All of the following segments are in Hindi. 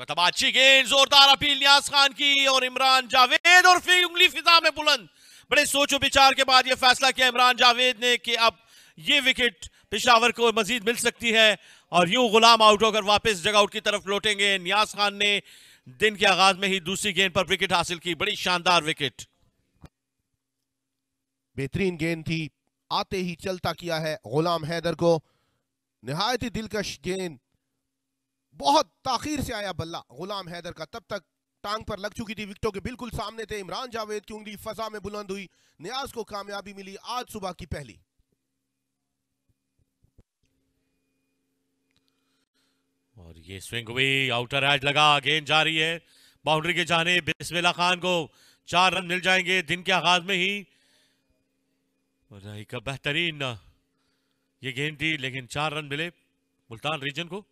मतलब अच्छी गेंद, जोरदार अपील नियाज खान की और इमरान जावेद और फिर उंगली फिजा में बुलंद। बड़े सोचो विचार के बाद यह फैसला किया इमरान जावेद ने कि अब ये विकेट पेशावर को मजीद मिल सकती है और यूं गुलाम आउट होकर वापस जगआउट की तरफ लौटेंगे। नियाज खान ने दिन के आगाज में ही दूसरी गेंद पर विकेट हासिल की, बड़ी शानदार विकेट। बेहतरीन गेंद थी, आते ही चलता किया है गुलाम हैदर को। निहायत ही दिलकश गेंद, बहुत ताखीर से आया बल्ला गुलाम हैदर का, तब तक टांग पर लग चुकी थी, विकेटों के बिल्कुल सामने थे। इमरान जावेद की उंगली फजा में बुलंद हुई, नियाज को कामयाबी मिली आज सुबह की पहली। और ये स्विंग हुई, आउटर एज लगा, गेंद जा रही है बाउंड्री के जाने। बिस्मिल्लाह खान को 4 रन मिल जाएंगे दिन के आगाज में ही। और एक बेहतरीन ये गेंद थी, लेकिन 4 रन मिले मुल्तान रीजन को।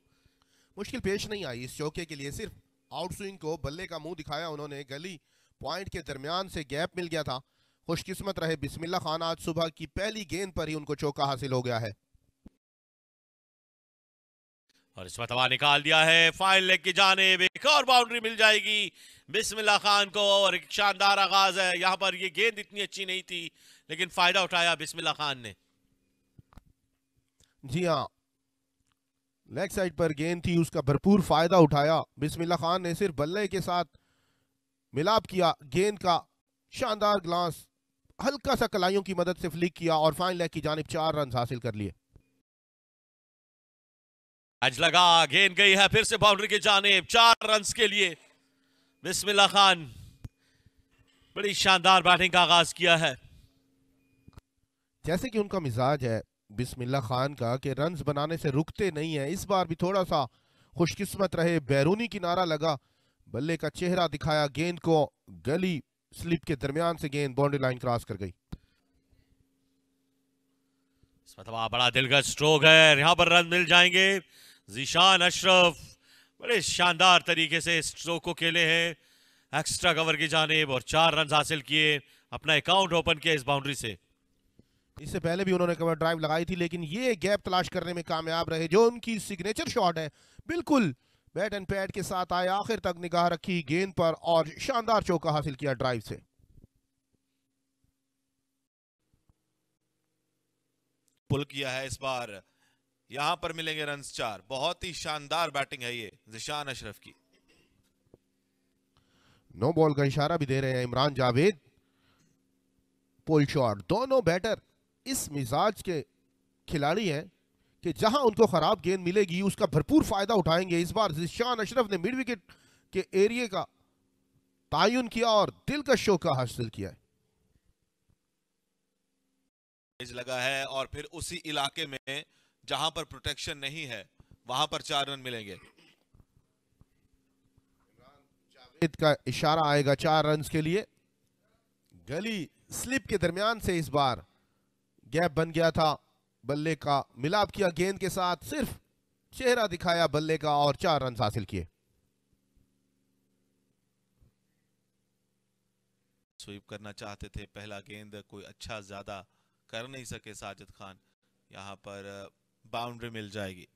मुश्किल पेश नहीं आई इस चौके के लिए, सिर्फ आउट स्विंग को बल्ले का मुंह दिखाया उन्होंने। गली पॉइंट के दरमियान से गैप मिल गया था। खुशकिस्मत रहे बिस्मिल्लाह खान, आज सुबह की पहली गेंद पर ही उनको चौका हासिल हो गया है। और इस मतवा निकाल दिया है फाइल लेग की जानिब, एक और बाउंड्री मिल जाएगी बिस्मिल्लाह खान को। और एक शानदार आगाज है यहां पर। ये गेंद इतनी अच्छी नहीं थी लेकिन फायदा उठाया बिस्मिल्लाह खान ने। जी हाँ, लेग साइड पर गेंद थी, उसका भरपूर फायदा उठाया बिस्मिल्लाह खान ने। सिर्फ बल्ले के साथ मिलाप किया गेंद का, शानदार ग्लांस, हल्का सा कलाइयों की मदद से फ्लिक किया और फाइन लेग की जानिब 4 रन हासिल कर लिए। आज लगा, गेंद गई है फिर से बाउंड्री की जानिब, 4 रन के लिए बिस्मिल्लाह खान। बड़ी शानदार बैटिंग का आगाज किया है। जैसे कि उनका मिजाज है बिस्मिल्लाह खान का कि रन्स बनाने से रुकते नहीं है, इस बार भी थोड़ा सा खुशकिस्मत रहे, बैरूनी किनारा लगा, बल्ले का चेहरा दिखाया गेंद को, गली स्लिप के दरमियान से गेंद बाउंड्री लाइन क्रॉस कर गई। बड़ा दिलगज स्ट्रोक है, यहां पर रन मिल जाएंगे। ज़ीशान अशरफ बड़े शानदार तरीके से स्ट्रोक को खेले हैं एक्स्ट्रा कवर की जानिब और 4 रन हासिल किए, अपना अकाउंट ओपन किया इस बाउंड्री से। इससे पहले भी उन्होंने कवर ड्राइव लगाई थी, लेकिन ये गैप तलाश करने में कामयाब रहे। जो उनकी सिग्नेचर शॉट है, बिल्कुल बैट एंड पैड के साथ आए, आखिर तक निगाह रखी गेंद पर और शानदार चौका हासिल किया ड्राइव से। पुल किया है इस बार, यहां पर मिलेंगे रन 4। बहुत ही शानदार बैटिंग है ये ज़ीशान अशरफ की। नो बॉल का इशारा भी दे रहे हैं इमरान जावेद। पुल शॉट, दोनों बैटर इस मिजाज के खिलाड़ी हैं कि जहां उनको खराब गेंद मिलेगी उसका भरपूर फायदा उठाएंगे। इस बार ज़ीशान अशरफ ने मिड विकेट के एरिया का तायुन किया और दिलकश चौका हासिल किया है। लगा है और फिर उसी इलाके में जहां पर प्रोटेक्शन नहीं है वहां पर 4 रन मिलेंगे। जावेद का इशारा आएगा 4 रन के लिए। गली स्लिप के दरमियान से इस बार गैप बन गया था, बल्ले का मिलाप किया गेंद के साथ, सिर्फ चेहरा दिखाया बल्ले का और 4 रन हासिल किए। स्वीप करना चाहते थे, पहला गेंद कोई अच्छा ज्यादा कर नहीं सके साजिद खान, यहां पर बाउंड्री मिल जाएगी।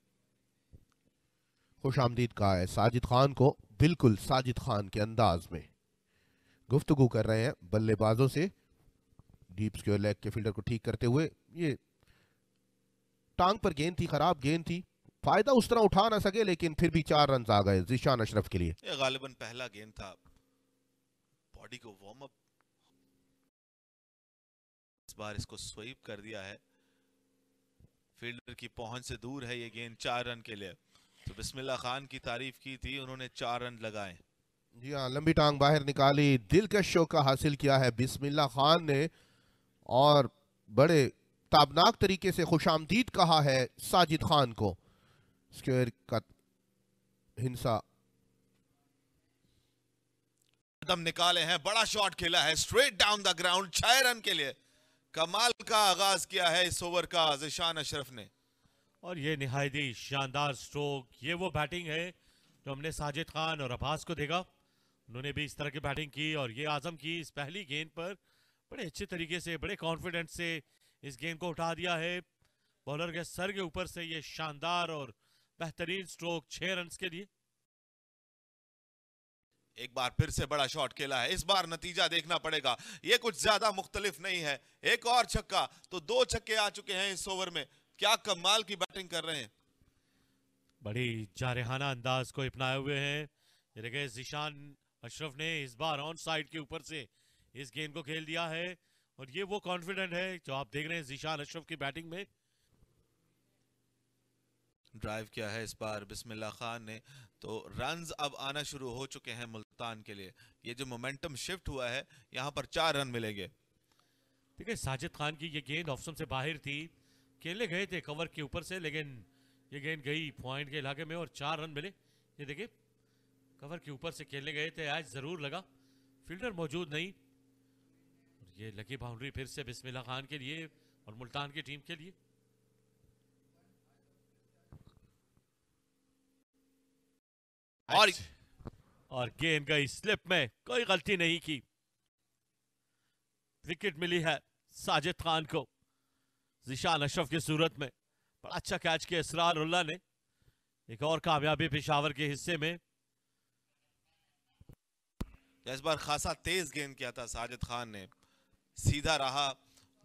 खुश आमदीद कहा है साजिद खान को, बिल्कुल साजिद खान के अंदाज में गुफ्तगू कर रहे हैं बल्लेबाजों से, डीप स्क्वायर लेग के फील्डर को ठीक करते हुए। ये टांग पर गेंद थी, खराब गेंद थी, फायदा उस तरह उठा ना सके, लेकिन फिर भी 4 रन आ गए ज़ीशान अशरफ के लिए। ये गालिबन पहला गेंद था, बॉडी को वार्म अप, इस बार इसको स्वीप कर दिया है, फील्डर की पहुंच से दूर है ये गेंद 4 रन के लिए। तो बिस्मिल्लाह खान की तारीफ की थी उन्होंने, 4 रन लगाए। जी हाँ, लंबी टांग बाहर निकाली, दिलकश चौका हासिल किया है बिस्मिल्लाह खान ने और बड़े ताबनाक तरीके से खुशामदीद कहा है साजिद खान को। स्क्वायर का हिंसा कदम निकाले हैं, बड़ा शॉट खेला है straight down the ground, 6 run के लिए। कमाल का आगाज किया है इस ओवर का ज़ीशान अशरफ ने। और ये निहायत ही शानदार स्ट्रोक, ये वो बैटिंग है जो हमने साजिद खान और अब्बास को देखा, उन्होंने भी इस तरह की बैटिंग की और ये आजम की इस पहली गेंद पर बड़े अच्छे तरीके से, बड़े कॉन्फिडेंस से इस गेंद को उठा दिया है बॉलर के सर के ऊपर से। ये शानदार और बेहतरीन स्ट्रोक 6 रन के लिए। एक बार फिर से बड़ा शॉट खेला है, इस बार नतीजा देखना पड़ेगा, ये कुछ ज्यादा मुख्तलिफ नहीं है। एक और छक्का तो 2 छक्के आ चुके हैं इस ओवर में। क्या कमाल की बैटिंग कर रहे हैं, बड़ी जारहाना अंदाज को अपनाए हुए हैं। ये देखिए ज़ीशान अशरफ ने इस बार ऑन साइड के ऊपर से इस गेंद को खेल दिया है और ये वो कॉन्फिडेंट है जो आप देख रहे हैं ज़ीशान अशरफ की बैटिंग में। ड्राइव किया है इस बार बिस्मिल्लाह खान ने, तो रन्स अब आना शुरू हो चुके हैं मुल्तान के लिए। ये जो मोमेंटम शिफ्ट हुआ है, यहाँ पर 4 रन मिलेंगे। देखिए साजिद खान की ये गेंद ऑफ स्टंप से बाहर थी, खेलने गए थे कवर के ऊपर से, लेकिन ये गेंद गई पॉइंट के इलाके में और 4 रन मिले। ये देखिए कवर के ऊपर से खेलने गए थे, आज जरूर लगा, फील्डर मौजूद नहीं। और ये लकी बाउंड्री फिर से बिस्मिल्लाह खान के लिए और मुल्तान की टीम के लिए। और गेंद गई स्लिप में, कोई गलती नहीं की, विकेट मिली है साजिद खान को ज़ीशान अशरफ की सूरत में। बड़ा अच्छा कैच किया इसरार उल्लाह ने, एक और कामयाबी पेशावर के हिस्से में। इस बार खासा तेज गेंद किया था साजिद खान ने, सीधा रहा,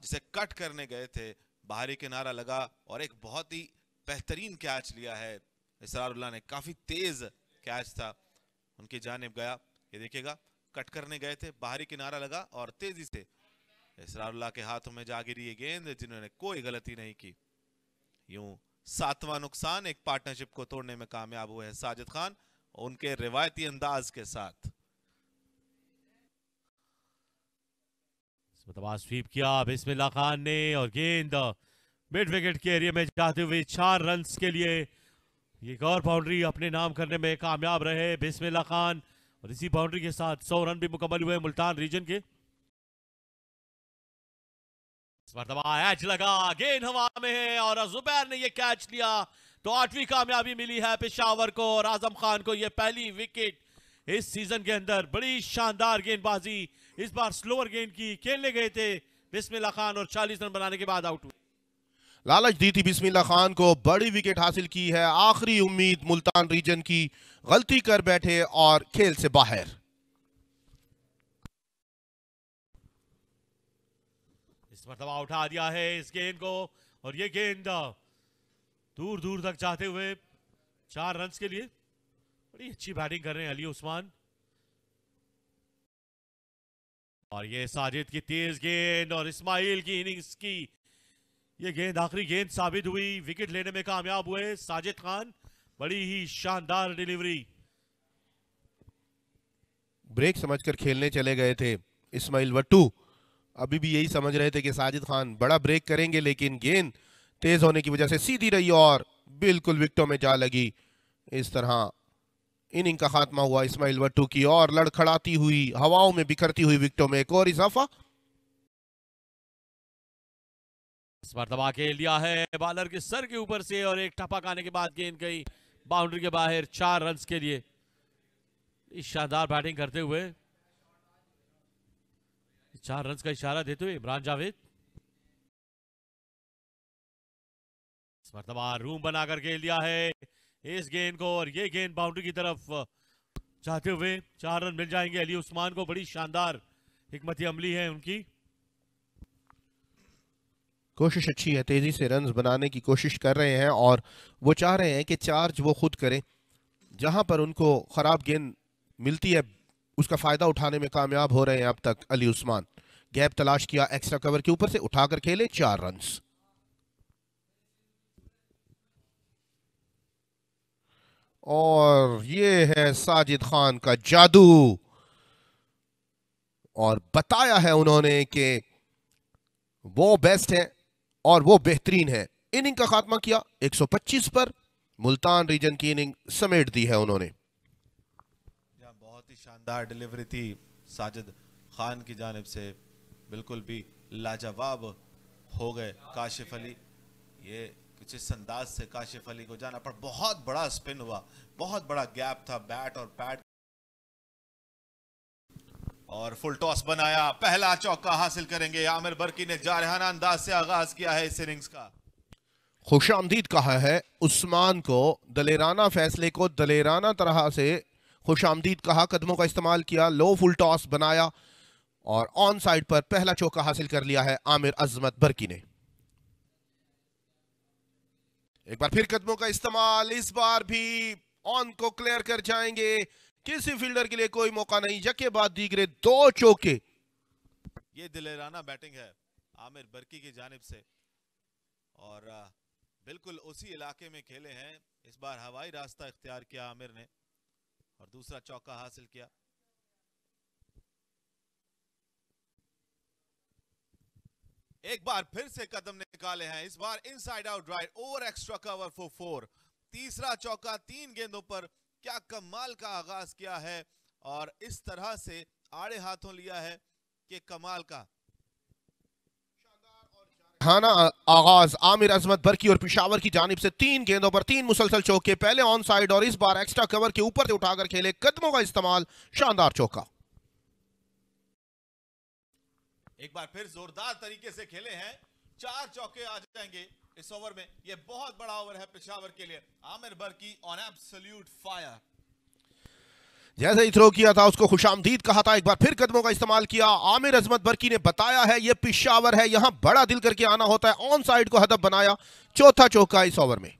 जिसे कट करने गए थे, बाहरी किनारा लगा और एक बहुत ही बेहतरीन कैच लिया है इसरारुल्लाह ने। काफी तेज कैच था, उनकी जानिब गया। ये देखिएगा कट करने गए थे, बाहरी किनारा लगा और तेजी से इसरारुल्लाह के हाथों में जा गिरी ये गेंद, जिन्होंने कोई गलती नहीं की। यूं 7वां नुकसान एक पार्टनरशिप को तोड़ने में कामयाब हुए हैं साजिद खान उनके रिवायती अंदाज के साथ। स्वीप किया बिस्मिल्लाह खान ने और गेंद मिड विकेट के एरिया में जाते हुए 4 रन के लिए एक और बाउंड्री अपने नाम करने में कामयाब रहे बिस्मिल्लाह खान। और इसी बाउंड्री के साथ 100 रन भी मुकम्मल हुए मुल्तान रीजन के। इस मरतबा एज लगा, गेंद हवा में है और जुबैर ने ये कैच लिया, तो 8वीं कामयाबी मिली है पेशावर को और आजम खान को ये पहली विकेट इस सीजन के अंदर। बड़ी शानदार गेंदबाजी, इस बार स्लोअर गेंद की, खेलने गए थे बिस्मिल्लाह खान और 40 रन बनाने के बाद आउट हुए। लालच दी थी बिस्मिल्लाह खान को, बड़ी विकेट हासिल की है। आखिरी उम्मीद मुल्तान रीजन की, गलती कर बैठे और खेल से बाहर। इस मरतबा उठा दिया है इस गेंद को और ये गेंद दूर दूर तक जाते हुए 4 रन के लिए। बड़ी अच्छी बैटिंग कर रहे हैं अली उस्मान। और ये साजिद की तेज गेंद और इस्माइल की इनिंग्स की ये गेंद आखिरी गेंद साबित हुई, विकेट लेने में कामयाब हुए साजिद खान। बड़ी ही शानदार डिलीवरी। ब्रेक समझकर खेलने चले गए थे इस्माइल वट्टू, अभी भी यही समझ रहे थे कि साजिद खान बड़ा ब्रेक करेंगे, लेकिन गेंद तेज होने की वजह से सीधी रही और बिल्कुल विकेटों में जा लगी। इस तरह इनिंग का खात्मा हुआ इस्माइल वट्टू की और लड़खड़ाती हुई हवाओं में बिखरती हुई विकेटों में एक और इजाफा। इस बार दबा के लिया है बॉलर के सर के ऊपर से और एक टपक आने के बाद गेंद गई बाउंड्री के बाहर 4 रन के लिए। शानदार बैटिंग करते हुए 4 रन का इशारा देते हुए इमरान जावेद इस मरतबा रूम बनाकर के लिया है इस गेंद को और ये गेंद बाउंड्री की तरफ जाते हुए 4 रन मिल जाएंगे अली उस्मान को। बड़ी शानदार हिकमत अमली है उनकी, कोशिश अच्छी है, तेजी से रन्स बनाने की कोशिश कर रहे हैं और वो चाह रहे हैं कि चार्ज वो खुद करें। जहां पर उनको खराब गेंद मिलती है उसका फायदा उठाने में कामयाब हो रहे हैं अब तक अली उस्मान। गैप तलाश किया, एक्स्ट्रा कवर के ऊपर से उठाकर खेले 4 रन्स। और ये है साजिद खान का जादू, और बताया है उन्होंने कि वो बेस्ट है और वो बेहतरीन है। इनिंग का खात्मा किया 125 पर, मुल्तान रीजन की इनिंग समेट दी है उन्होंने। बहुत ही शानदार डिलीवरी थी साजिद खान की जानिब से, बिल्कुल भी लाजवाब हो गए काशिफ अली। ये कुछ इस अंदाज से काशिफ अली को जाना पर बहुत बड़ा स्पिन हुआ, बहुत बड़ा गैप था बैट और पैड, और फुल टॉस बनाया, पहला चौका हासिल करेंगे। आमिर बरकी ने जारहाना अंदाज से आगाज किया है इस इनिंग्स का। खुशामदीद कहा है उस्मान को, दलेराना फैसले को दलेराना तरह से खुशामदीद कहा, कदमों का इस्तेमाल किया, लो फुल टॉस बनाया और ऑन साइड पर पहला चौका हासिल कर लिया है आमिर अजमत बरकी ने। एक बार फिर कदमों का इस्तेमाल, इस बार भी ऑन को क्लियर कर जाएंगे, किसी फील्डर के लिए कोई मौका नहीं, यके बाद दीगरे 2 चौके। ये दिलेराना बैटिंग है आमिर बरकी की जानिब से और बिल्कुल उसी इलाके में खेले हैं। इस बार हवाई रास्ता इख्तियार किया आमिर ने और दूसरा चौका हासिल किया। एक बार फिर से कदम निकाले हैं, इस बार inside out right over extra cover for 4। तीसरा चौका 3 गेंदों पर, क्या कमाल का आगाज किया है और इस तरह से आड़े हाथों लिया है कि कमाल का हाना आगाज आमिर अजमत बरकी और पिशावर की जानिब से 3 गेंदों पर 3 मुसलसल चौके, पहले ऑन साइड और इस बार एक्स्ट्रा कवर के ऊपर से उठाकर खेले, कदमों का इस्तेमाल, शानदार चौका। एक बार फिर जोरदार तरीके से खेले हैं, 4 चौके आ जाएंगे इस ओवर में। यह बहुत बड़ा ओवर है पेशावर के लिए। Aamir Barki on absolute fire. जैसे ही थ्रो किया था उसको खुशामदीद कहा था, एक बार फिर कदमों का इस्तेमाल किया। आमिर अजमत बरकी ने बताया है यह पेशावर है, यहां बड़ा दिल करके आना होता है, ऑन साइड को हदफ बनाया, चौथा चौका इस ओवर में।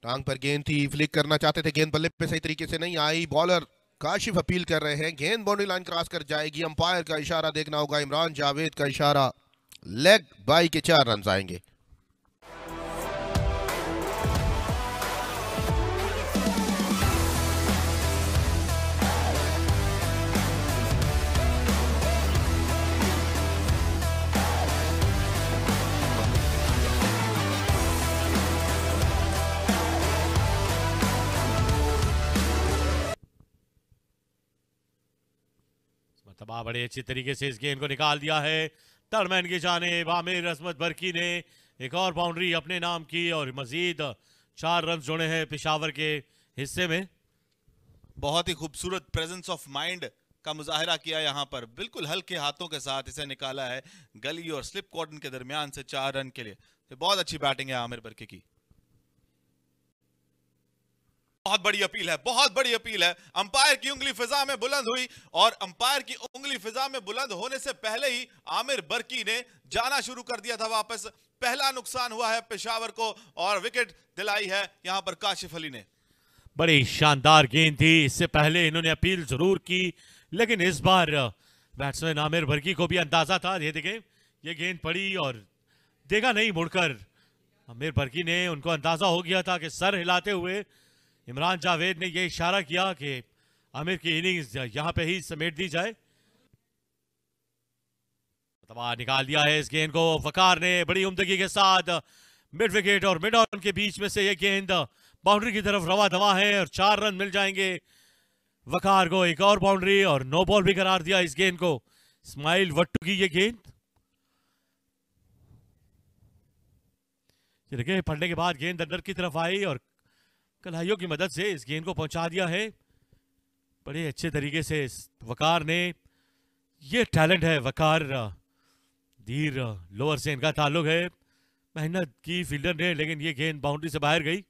टांग पर गेंद थी, फ्लिक करना चाहते थे, गेंद बल्ले पे सही तरीके से नहीं आई, बॉलर काशिफ अपील कर रहे हैं, गेंद बाउंड्री लाइन क्रॉस कर जाएगी, अंपायर का इशारा देखना होगा, इमरान जावेद का इशारा, लेग बाई के 4 रन आएंगे। तबाह बड़े अच्छी तरीके से इस गेंद को निकाल दिया है टर्मैन की जानिब। आमिर अजमत बरकी ने एक और बाउंड्री अपने नाम की और मजीद 4 रन जोड़े हैं पेशावर के हिस्से में। बहुत ही खूबसूरत प्रेजेंस ऑफ माइंड का मुजाहिरा किया यहां पर, बिल्कुल हल्के हाथों के साथ इसे निकाला है गली और स्लिप कॉर्डन के दरमियान से 4 रन के लिए। तो बहुत अच्छी बैटिंग है आमिर बरकी की। बहुत बड़ी अपील है, बहुत बड़ी अपील है। अंपायर की उंगली फिजा में बुलंद हुई और अंपायर की उंगली फिजा में बुलंद होने से पहले ही आमिर बरकी ने जाना शुरू कर दिया था वापस। पहला नुकसान हुआ है पेशावर को और विकेट दिलाई है यहां पर काशिफ अली ने। बड़ी शानदार गेंद थी, इससे पहले इन्होंने अपील जरूर की, लेकिन इस बार बैट्समैन आमिर बरकी को भी अंदाजा था। ये देखें, ये गेंद पड़ी और देखा नहीं मुड़कर, आमिर बरकी ने, उनको अंदाजा हो गया था कि सर हिलाते हुए इमरान जावेद ने यह इशारा किया कि आमिर की इनिंग्स यहां पे ही समेट दी जाए। तबाह निकाल दिया है इस गेंद को वकार ने बड़ी उम्दगी के साथ। मिड विकेट और मिड ऑन के बीच में से यह गेंद बाउंड्री की तरफ रवा दवा है और 4 रन मिल जाएंगे वकार को। एक और बाउंड्री और नो बॉल भी करार दिया इस गेंद को। इस्माइल वट्टू की यह गेंद, देखिए पढ़ने के बाद गेंद अंदर की तरफ आई और कलाइयों की मदद से इस गेंद को पहुंचा दिया है बड़े अच्छे तरीके से वकार ने। ये टैलेंट है वकार, धीर लोअर से इनका ताल्लुक है, मेहनत की फील्डर ने, लेकिन ये गेंद बाउंड्री से बाहर गई।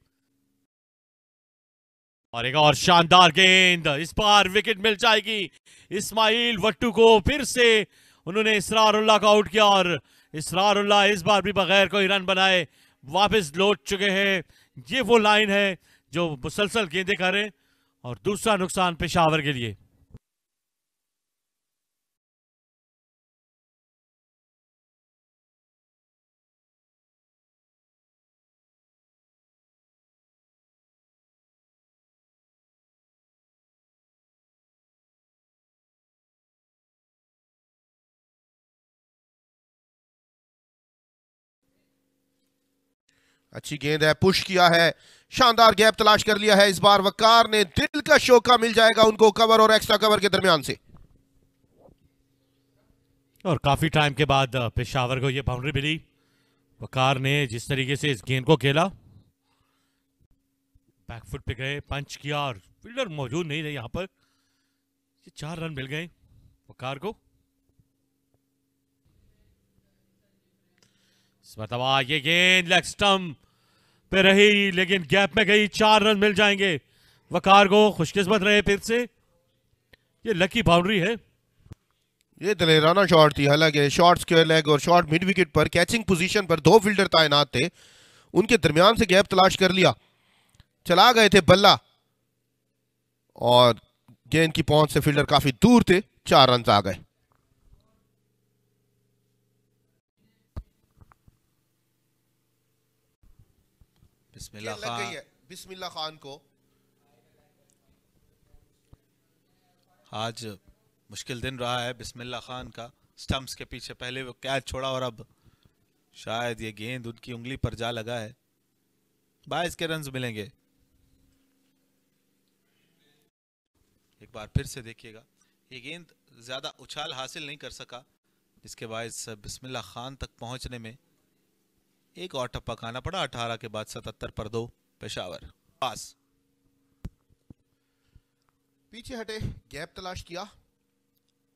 और एक और शानदार गेंद, इस बार विकेट मिल जाएगी इस्माइल वट्टू को। फिर से उन्होंने इसरारुल्लाह को आउट किया और इसरारुल्लाह इस बार भी बगैर कोई रन बनाए वापस लौट चुके हैं। ये वो लाइन है जो मुसलसल गेंदें करें और दूसरा नुकसान पेशावर के लिए। अच्छी गेंद है, पुश किया है, शानदार गैप तलाश कर लिया है, इस बार वकार ने, दिल का शौका मिल जाएगा उनको कवर और एक्स्ट्रा कवर के दरमियान से। और काफी टाइम के बाद पेशावर को यह बाउंड्री मिली। वकार ने जिस तरीके से इस गेंद को खेला, बैकफुट पे गए, पंच किया और फील्डर मौजूद नहीं रहे यहां पर, ये 4 रन मिल गए वकार को। इस मरतबा ये गेंद लेग स्टंप पे रही, लेकिन गैप में गई, 4 रन मिल जाएंगे वकार को। खुशकिस्मत रहे फिर से, ये लकी बाउंड्री है। ये दलेराना शॉट थी, हालांकि शॉर्ट स्क्वायर लेग और शॉर्ट मिड विकेट पर कैचिंग पोजीशन पर 2 फील्डर तैनात थे, उनके दरमियान से गैप तलाश कर लिया, चला गए थे बल्ला और गेंद की पहुंच से फील्डर काफी दूर थे, 4 रन आ गए। बिस्मिल्लाह लग खान, गई है बिस्मिल्लाह खान को। आज मुश्किल दिन रहा है बिस्मिल्लाह खान का। स्टंप्स के पीछे पहले वो कैच छोड़ा और अब शायद ये गेंद उनकी उंगली पर जा लगा है। 22 के रन्स मिलेंगे। एक बार फिर से देखिएगा, ये गेंद ज्यादा उछाल हासिल नहीं कर सका, जिसके बायस बिस्मिल्लाह खान तक पहुंचने में एक और टप्पा खाना पड़ा। 18 के बाद 77 पर 2 पेशावर। पास पीछे हटे, गैप तलाश किया,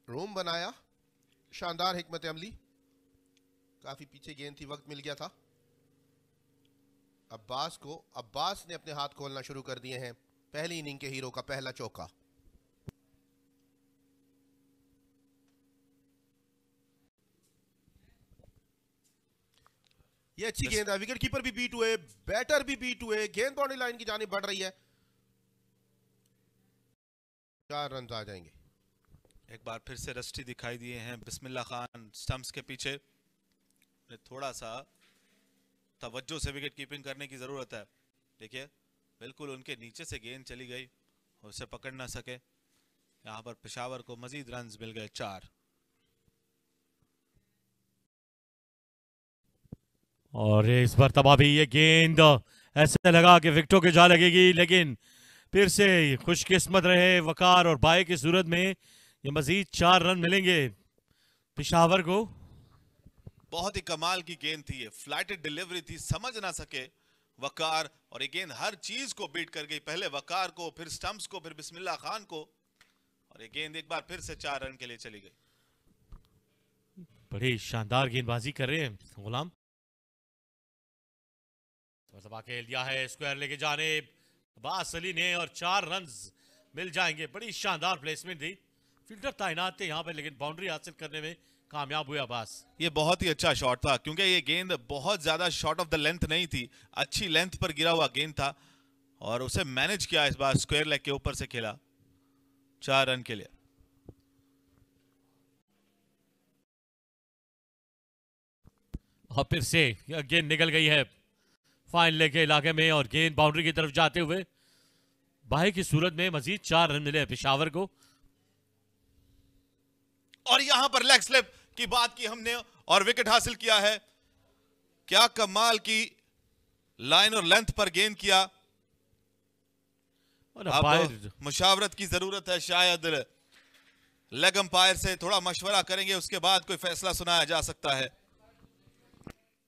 रोम बनाया, शानदार हिकमत अमली। काफी पीछे गेंद थी, वक्त मिल गया था अब्बास को। अब्बास ने अपने हाथ खोलना शुरू कर दिए हैं। पहली इनिंग के हीरो का पहला चौका। ये अच्छी गेंद है, विकेट कीपर भी बीट हुए, बैटर भी बीट हुए, गेंद बाउंड्री लाइन की जानिब बढ़ रही है, 4 रन आ जाएंगे। एक बार फिर से रस्टी दिखाई दिए हैं बिस्मिल्लाह खान स्टंप्स के पीछे। थोड़ा सा तवज्जो से विकेट कीपिंग करने की जरूरत है। देखिए बिल्कुल उनके नीचे से गेंद चली गई, उसे पकड़ ना सके। यहां पर पेशावर को मजीद रन्स मिल गए, 4। और इस मरतबा भी ये गेंद ऐसे लगा कि विकेटों के जा लगेगी, लेकिन फिर से खुशकिस्मत रहे वकार और बाई की सूरत में ये मजीद 4 रन मिलेंगे पेशावर को। बहुत ही कमाल की गेंद थी ये, फ्लाइटेड डिलीवरी थी, समझ ना सके वकार और ये गेंद हर चीज को बीट कर गई। पहले वकार को, फिर स्टंप्स को, फिर बिस्मिल्लाह खान को, और ये गेंद एक बार फिर से 4 रन के लिए चली गई। बड़ी शानदार गेंदबाजी कर रहे हैं गुलाम। खेल दिया है स्क्वायर लेके जाने अब्बास अली ने और 4 रन मिल जाएंगे। बड़ी शानदार प्लेसमेंट थी, फील्डर तैनात थे यहाँ पे, लेकिन बाउंड्री हासिल करने में कामयाब हुए अब्बास। ये बहुत ही अच्छा शॉट था, क्योंकि ये गेंद बहुत ज्यादा शॉर्ट ऑफ द लेंथ नहीं थी, अच्छी लेंथ पर गिरा हुआ गेंद था और उसे मैनेज किया इस बार, स्क्वायर लेग के ऊपर से खेला 4 रन के लिए। और फिर से गेंद निकल गई है फाइन लेग के इलाके में और गेंद बाउंड्री की तरफ जाते हुए बाई की सूरत में मजीद 4 रन मिले पेशावर को। और यहां पर लेग स्लिप की बात की हमने और विकेट हासिल किया है। क्या कमाल की लाइन और लेंथ पर गेंद किया। और अब मुशावरत की जरूरत है, शायद लेग अंपायर से थोड़ा मशवरा करेंगे, उसके बाद कोई फैसला सुनाया जा सकता है।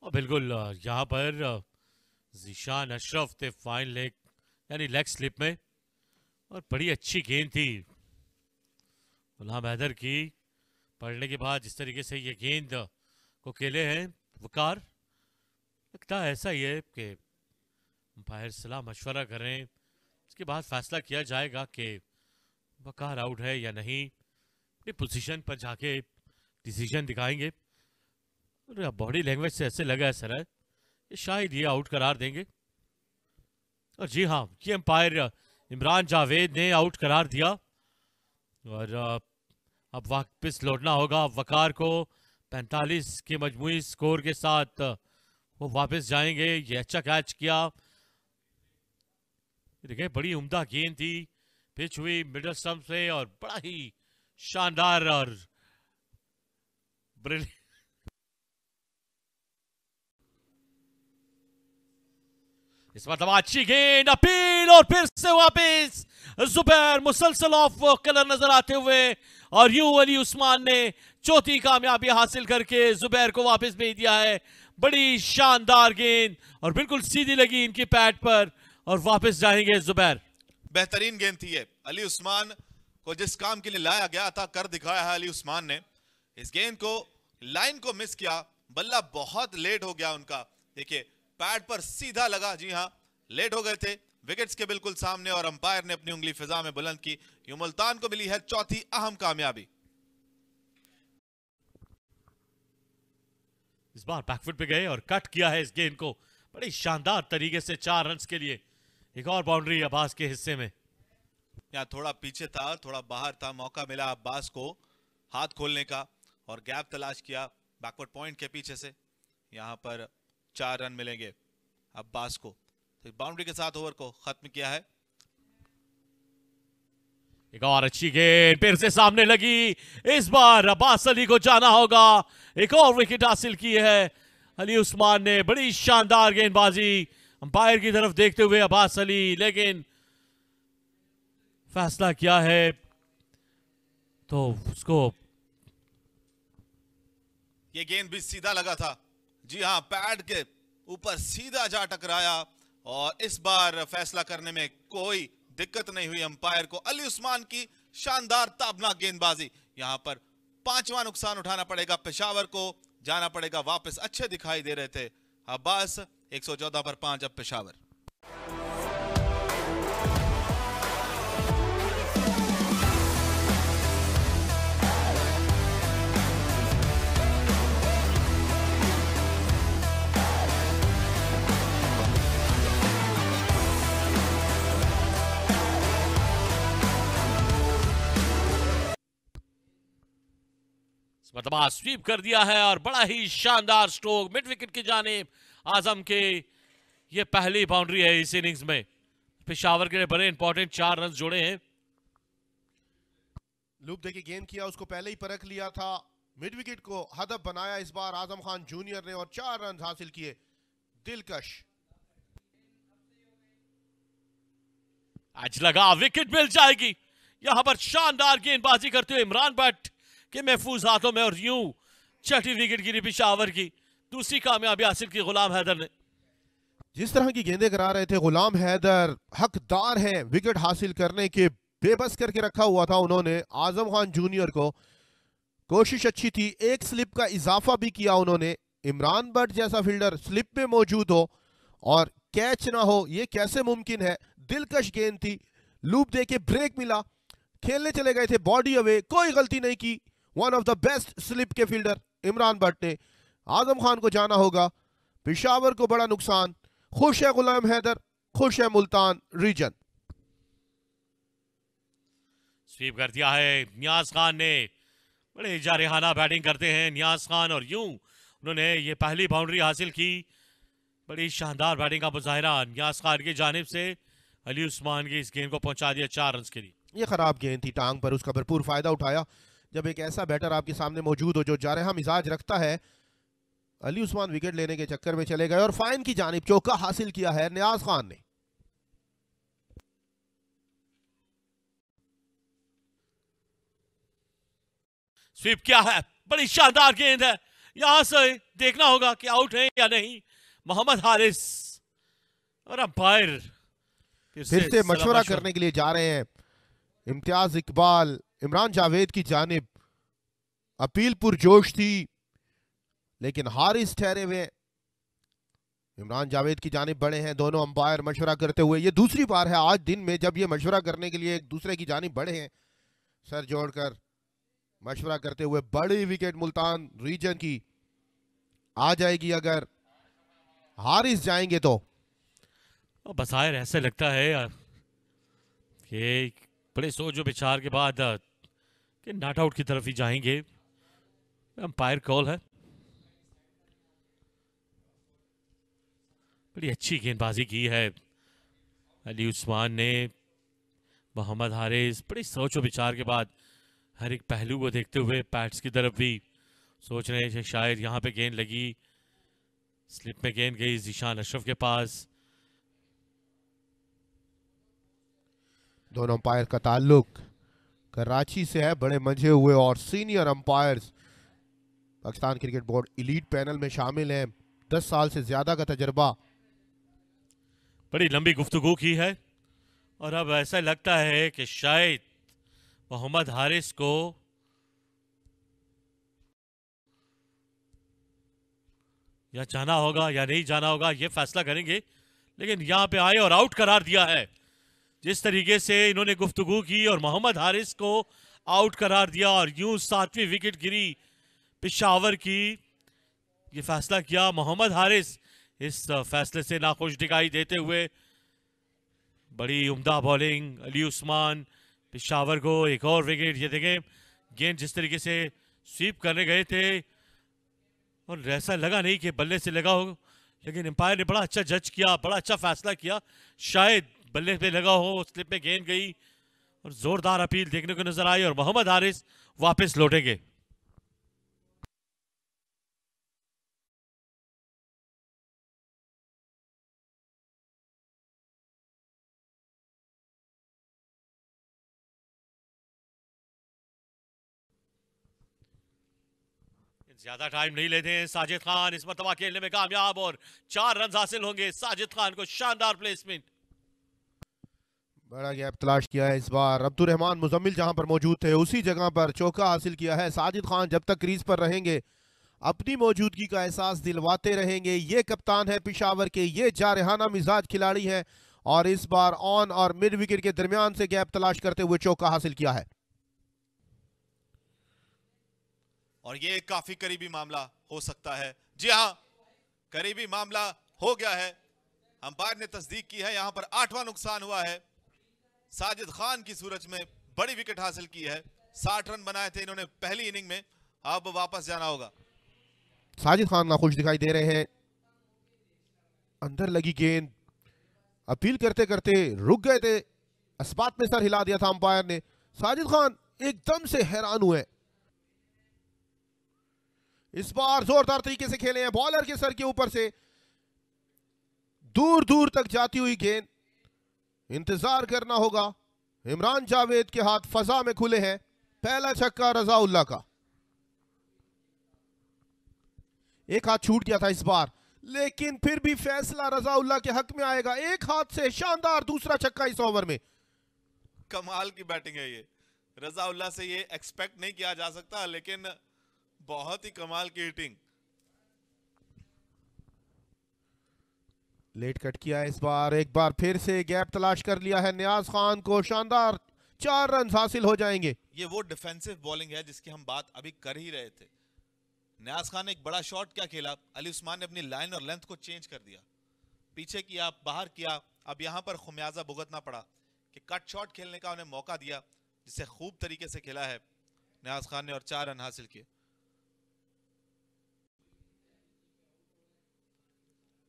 और बिल्कुल यहां पर ज़ीशान अशरफ थे फाइन लेग यानी लेग स्लिप में, और बड़ी अच्छी गेंद थी गुलाम हैदर की। पढ़ने के बाद जिस तरीके से ये गेंद को खेले हैं वकार, लगता है ऐसा ही है कि अंपायर सलाह मशवरा कर रहे हैं, उसके बाद फैसला किया जाएगा कि वकार आउट है या नहीं। अपनी पोजीशन पर जाके डिसीजन दिखाएंगे। और बॉडी लैंग्वेज से ऐसे लगा है सर ये शायद ये आउट करार देंगे। और जी हाँ, ये अंपायर इमरान जावेद ने आउट करार दिया और अब वापस लौटना होगा वकार को। 45 के मजमूई स्कोर के साथ वो वापस जाएंगे। ये अच्छा कैच किया, देखिए बड़ी उम्दा गेंद थी, पिच हुई मिडल स्टंप से और बड़ा ही शानदार और ब्रिलियंट। इस मतलब अच्छी गेंद, अपील और फिर से वापस जुबैर मुसलसल ऑफ कलर नजर आते हुए और यूं अली उस्मान ने चौथी कामयाबी हासिल करके जुबैर को वापस भेज दिया है। बड़ी शानदार गेंद और बिल्कुल सीधी लगी इनकी पैड पर और वापस जाएंगे जुबैर। बेहतरीन गेंद थी ये, अली उस्मान को जिस काम के लिए लाया गया था कर दिखाया है अली उस्मान ने। इस गेंद को लाइन को मिस किया, बल्ला बहुत लेट हो गया उनका। देखिए पैड पर सीधा लगा। जी हां, लेट हो गए थे विकेट्स के बिल्कुल सामने और अंपायर ने अपनी उंगली फिजा में बुलंद की। यूं मुल्तान को मिली है चौथी अहम कामयाबी। इस बार बैकफुट पे गए और कट किया है इस गेंद को बड़ी शानदार तरीके से 4 रन्स के लिए। एक और बाउंड्री अब्बास के हिस्से में। यहाँ थोड़ा पीछे था, थोड़ा बाहर था, मौका मिला अब्बास को हाथ खोलने का और गैप तलाश किया बैकवर्ड पॉइंट के पीछे से। यहाँ पर 4 रन मिलेंगे अब्बास को। तो बाउंड्री के साथ ओवर को खत्म किया है। एक और अच्छी गेंद फिर से सामने लगी। इस बार अब्बास अली को जाना होगा। एक और विकेट हासिल की है अली उस्मान ने। बड़ी शानदार गेंदबाजी अंपायर की तरफ देखते हुए अब्बास अली, लेकिन फैसला किया है तो उसको। ये गेंद भी सीधा लगा था। जी हां, पैड के ऊपर सीधा जा टकराया और इस बार फैसला करने में कोई दिक्कत नहीं हुई अंपायर को। अली उस्मान की शानदार ताबनाक गेंदबाजी। यहां पर 5वां नुकसान उठाना पड़ेगा पेशावर को, जाना पड़ेगा वापस। अच्छे दिखाई दे रहे थे अब्बास। 114 पर 5 अब पेशावर। मतलब स्वीप कर दिया है और बड़ा ही शानदार स्ट्रोक मिड विकेट की जानिब आजम के। ये पहली बाउंड्री है इस इनिंग्स में। पेशावर के लिए बड़े इंपॉर्टेंट 4 रन जोड़े हैं। लूप देके गेंद किया, उसको पहले ही परख लिया था। मिड विकेट को हदफ बनाया इस बार आजम खान जूनियर ने और 4 रन हासिल किए। दिलकश। आज लगा विकेट मिल जाएगी। यहां पर शानदार गेंदबाजी करते हुए इमरान भट्ट के महफूज हाथों में और यूं छठी विकेट गिरी पेशावर की। दूसरी कामयाबी हासिल की गुलाम हैदर ने। जिस तरह की गेंदें करा रहे थे गुलाम हैदर, हकदार हैं विकेट हासिल करने के। बेबस करके रखा हुआ था उन्होंने आजम खान जूनियर को। कोशिश अच्छी थी, एक स्लिप का इजाफा भी किया उन्होंने। इमरान भट्ट जैसा फील्डर स्लिप में मौजूद हो और कैच ना हो, ये कैसे मुमकिन है। दिलकश गेंद थी, लूप दे के ब्रेक मिला, खेलने चले गए थे बॉडी अवे, कोई गलती नहीं की। One of the best slip के फील्डर इमरान भट्ट ने। आजम खान को जाना होगा। पेशावर को बड़ा नुकसान। खुश है गुलाम हैदर, खुश है मुल्तान रीजन। स्वीप कर दिया है नियाज खान ने। बड़े जारहाना बैटिंग करते हैं नियाज खान और यूं उन्होंने ये पहली बाउंड्री हासिल की। बड़ी शानदार बैटिंग का मुजाहिरा नियाज खान की जानिब से। अली उस्मान की इस गेंद को पहुंचा दिया 4 रन के लिए। ये खराब गेंद थी टांग पर, उसका भरपूर फायदा उठाया। जब एक ऐसा बैटर आपके सामने मौजूद हो जो जारहा मिजाज रखता है। अली उस्मान विकेट लेने के चक्कर में चले गए और फाइन की जानिब चौका हासिल किया है नियाज खान ने। स्वीप किया है, बड़ी शानदार गेंद है। यहां से देखना होगा कि आउट है या नहीं मोहम्मद हारिस। और अंपायर फिर से मशवरा करने के लिए जा रहे हैं। इम्तियाज इकबाल इमरान जावेद की जानिब। अपील पुरजोश थी लेकिन हारिस ठहरे हुए। इमरान जावेद की जानिब बड़े हैं दोनों अंपायर मशवरा करते हुए। ये दूसरी बार है आज दिन में जब ये मशवरा करने के लिए एक दूसरे की जानिब बढ़े हैं। सर जोड़कर मशवरा करते हुए। बड़ी विकेट मुल्तान रीजन की आ जाएगी अगर हारिस जाएंगे तो। बसायर ऐसे लगता है कि बड़े सोच विचार के बाद कि नॉट आउट की तरफ ही जाएंगे। अंपायर कॉल है। बड़ी अच्छी गेंदबाजी की है अली उस्मान ने। मोहम्मद हारिस बड़ी सोच विचार के बाद हर एक पहलू को देखते हुए पैट्स की तरफ भी सोच रहे थे शायद यहाँ पे गेंद लगी। स्लिप में गेंद गई ज़ीशान अशरफ के पास। दोनों अंपायर का ताल्लुक कराची से है, बड़े मंझे हुए और senior umpires Pakistan cricket board elite panel में शामिल हैं। 10 साल से ज्यादा का तजर्बा। बड़ी लंबी गुफ्तगू की है और अब ऐसा लगता है कि शायद मोहम्मद हारिस को या जाना होगा या नहीं जाना होगा ये फैसला करेंगे, लेकिन यहाँ पे आए और आउट करार दिया है। जिस तरीके से इन्होंने गुफ्तगू की और मोहम्मद हारिस को आउट करार दिया और यूं 7वीं विकेट गिरी पेशावर की, ये फैसला किया। मोहम्मद हारिस इस फैसले से नाखुश दिखाई देते हुए। बड़ी उम्दा बॉलिंग अली उस्मान, पेशावर को एक और विकेट। ये देखें गेंद जिस तरीके से स्वीप करने गए थे और ऐसा लगा नहीं कि बल्ले से लगा हो, लेकिन एम्पायर ने बड़ा अच्छा जज किया, बड़ा अच्छा फैसला किया। शायद बल्ले पे लगा हो, स्लिप में गेंद गई और जोरदार अपील देखने को नजर आई और मोहम्मद हारिस वापस लौटेंगे। ज्यादा टाइम नहीं लेते हैं। साजिद खान इस मरतबा खेलने में कामयाब और 4 रन हासिल होंगे। साजिद खान को शानदार प्लेसमेंट। बड़ा गैप तलाश किया है इस बार। अब्दुल रहमान मुजम्मिल जहां पर मौजूद थे उसी जगह पर चौका हासिल किया है। साजिद खान जब तक क्रीज पर रहेंगे अपनी मौजूदगी का एहसास दिलवाते रहेंगे। ये कप्तान है पेशावर के, ये जारहाना मिजाज खिलाड़ी है और इस बार ऑन और मिड विकेट के दरमियान से गैप तलाश करते हुए चौका हासिल किया है। और ये काफी करीबी मामला हो सकता है। जी हाँ, करीबी मामला हो गया है। अंपायर ने तस्दीक की है। यहां पर 8वां नुकसान हुआ है। साजिद खान की सूरज में बड़ी विकेट हासिल की है। 60 रन बनाए थे इन्होंने पहली इनिंग में। अब वापस जाना होगा। साजिद खान नाखुश दिखाई दे रहे हैं। अंदर लगी गेंद अपील करते करते रुक गए थे। अस्बात में सर हिला दिया था अंपायर ने। साजिद खान एकदम से हैरान हुए। इस बार जोरदार तरीके से खेले हैं। बॉलर के सर के ऊपर से दूर दूर तक जाती हुई गेंद। इंतजार करना होगा। इमरान जावेद के हाथ फजा में खुले हैं। पहला छक्का रजाउल्ला का। एक हाथ छूट गया था इस बार, लेकिन फिर भी फैसला रजाउल्ला के हक में आएगा। एक हाथ से शानदार दूसरा छक्का इस ओवर में। कमाल की बैटिंग है ये। रजाउल्ला से ये एक्सपेक्ट नहीं किया जा सकता, लेकिन बहुत ही कमाल की हिटिंग। लेट कट किया है इस बार। एक बार फिर से गैप तलाश कर लिया है नियाज खान को। शानदार 4 रन हासिल हो जाएंगे। ये वो डिफेंसिव बॉलिंग है जिसकी हम बात अभी कर ही रहे थे। नियाज खान ने एक बड़ा शॉट क्या खेला, अली उस्मान ने अपनी लाइन और लेंथ को चेंज कर दिया, पीछे किया, बाहर किया। अब यहां पर खुमियाजा भुगतना पड़ा कि कट शॉट खेलने का उन्हें मौका दिया, जिसे खूब तरीके से खेला है नियाज खान ने और 4 रन हासिल किए।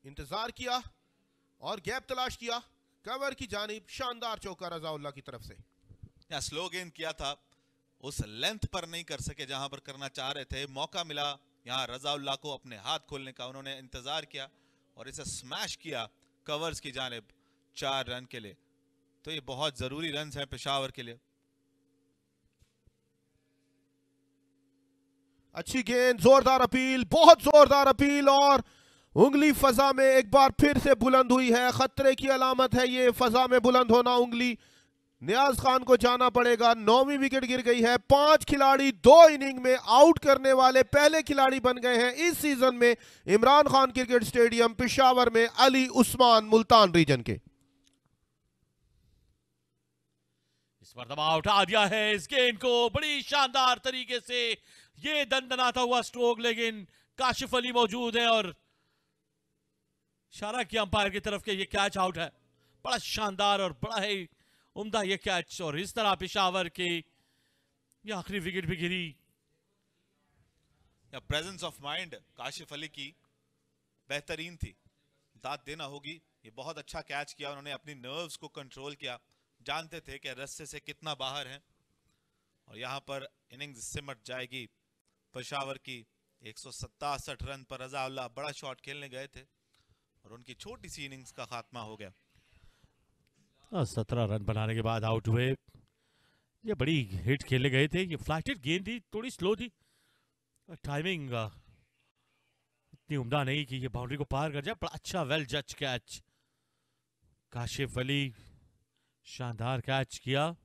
इंतजार किया और गैप तलाश किया। कवर की जानिब शानदार चौका रजाउल्ला की तरफ से। या स्लो गेंद किया था, उस लेंथ पर नहीं कर सके जहां पर करना चाह रहे थे। मौका मिला यहां रजाउल्ला को अपने हाथ खोलने का, उन्होंने इंतजार किया और इसे स्मैश किया कवर्स की जानिब 4 रन के लिए। तो ये बहुत जरूरी रन हैं पेशावर के लिए। अच्छी गेंद, जोरदार अपील, बहुत जोरदार अपील और उंगली फजा में एक बार फिर से बुलंद हुई है। खतरे की अलामत है ये फजा में बुलंद होना उंगली। नियाज खान को जाना पड़ेगा। 9वीं विकेट गिर गई है। 5 खिलाड़ी 2 इनिंग में आउट करने वाले पहले खिलाड़ी बन गए हैं इस सीजन में इमरान खान क्रिकेट स्टेडियम पेशावर में अली उस्मान मुल्तान रीजन के। इस मरतबा उठा दिया है इस गेंद को बड़ी शानदार तरीके से। ये दनदनाता हुआ स्ट्रोक, लेकिन काशिफ अली मौजूद है और इशारा किया अंपायर की तरफ के ये कैच आउट है। बड़ा शानदार और बड़ा ही उम्दा ये कैच। और इस तरह पेशावर की ये आखिरी विकेट भी गिरी। Presence of mind Kashif Ali की बेहतरीन थी, दाद देना होगी। ये बहुत अच्छा कैच किया उन्होंने, अपनी नर्व्स को कंट्रोल किया, जानते थे कि रस्से से कितना बाहर है। और यहां पर इनिंग्स सिमट जाएगी पेशावर की। 167 रन पर रजाउल्ला बड़ा शॉट खेलने गए थे और उनकी छोटी सी इनिंग्स का खात्मा हो गया। 17 रन बनाने के बाद आउट हुए। ये बड़ी हिट खेले गए थे। ये फ्लैटेड गेंद थी, थोड़ी स्लो थी, टाइमिंग इतनी उम्दा नहीं कि ये बाउंड्री को पार कर जाए। बड़ा अच्छा वेल जज कैच। काशिफ अली शानदार कैच किया।